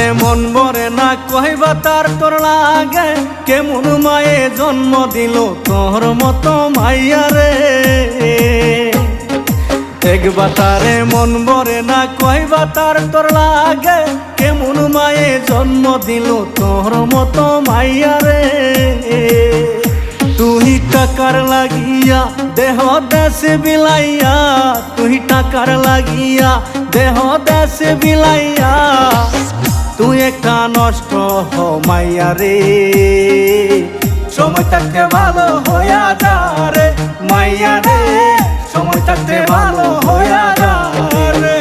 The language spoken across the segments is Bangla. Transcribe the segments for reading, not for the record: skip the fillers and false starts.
বাতারে মন ভরে না কইবা তার তোর লাগে কেমন মায়ে জন্ম দিল তোর মতো মাইয়া রে। এক বাতারে মন ভরে না কইবা তার তোর লাগে কেমন মায়ে জন্ম দিল তোর মতো মাইয়া রে। তুই টাকার লাগিয়া দেহ দেশে বিলাইয়া, তুই টাকার লাগিয়া দেহ দেশে বিলাইয়া, তুই একটা নষ্ট হ মাইয়া রে। সময় থাকতে ভালো হইয়া যা রে মাইয়া রে, সময় থাকতে ভালো হইয়া যা রে।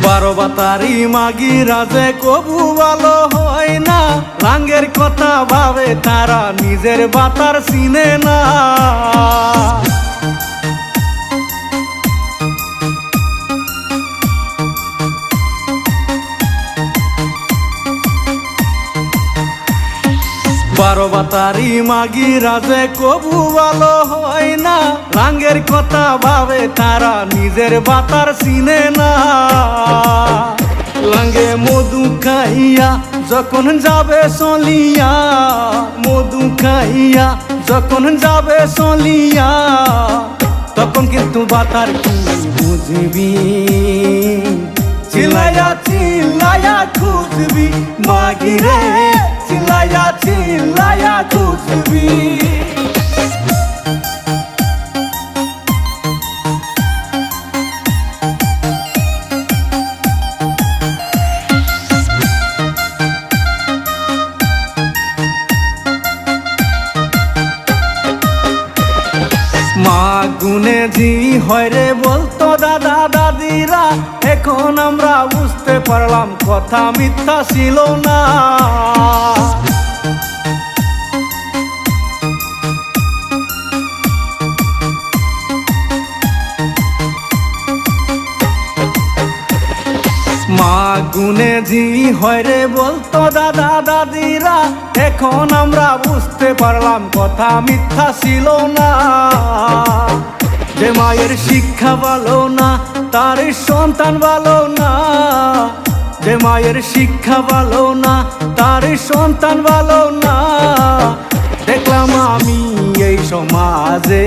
বারো বাতারি মাগি রাজে কবু ভালো হয় না, রাঙ্গের কথা ভাবে তারা নিজের বাতার চিনে না। বারো বাতারি মাগি রাজে কবু ভালো হয় না, রাঙ্গের কথা ভাবে তারা নিজের বাতার চিনে না। লাঙ্গে মধু খাইয়া যখন যাবে চলিয়া, মধু খাইয়া যখন যাবে চলিয়া, তখন কিন্তু বাতার কি বুঝবি, চিল্লাইয়া চিল্লাইয়া খুঁজবি মাগি রে, চিল্লাইয়া চিল্লাইয়া খুঁজবি। মা গুনে জি হয় রে বলতো দাদা দাদিরা, এখন আমরা বুঝতে পারলাম কথা মিথ্যা ছিল না। মা গুনে জি হয় রে বলতো দাদা দাদিরা, এখন আমরা বুঝতে পারলাম কথা মিথ্যা ছিল না। যে মায়ের শিক্ষা ভালো না তার সন্তান ভালো না, যে মায়ের শিক্ষা ভালো না তার সন্তান ভালো না। দেখলাম আমি এই সমাজে,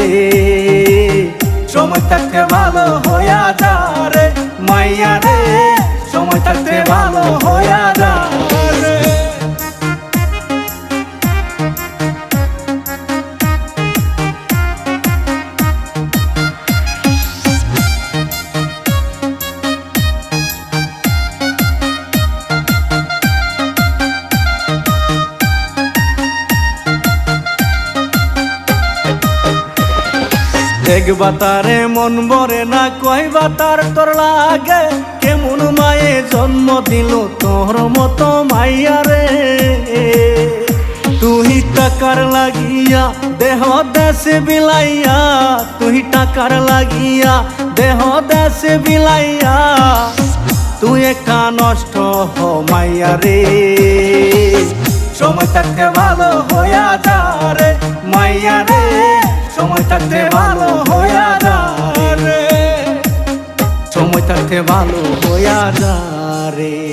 সময় থাকতে ভালো হইয়া যা রে মাইয়া রে, সময় থাকতে ভালো হইয়া যা রে। এক বাতারে মন ভরে না কইবা তার তোর লাগে কেমন মায়ে জন্ম দিল তোর মতো মাইয়া রে। তুই টাকার লাগিয়া দেহ দেশে বিলাইয়া, তুই টাকার লাগিয়া দেহ দেশে বিলাইয়া, তুই একটা নষ্ট হ মাইয়া রে। সময় থাকতে ভালো হইয়া যা রে মাইয়া রে, সময় থাকতে ভালো হইয়া যা রে, সময় থাকতে ভালো হইয়া যা রে।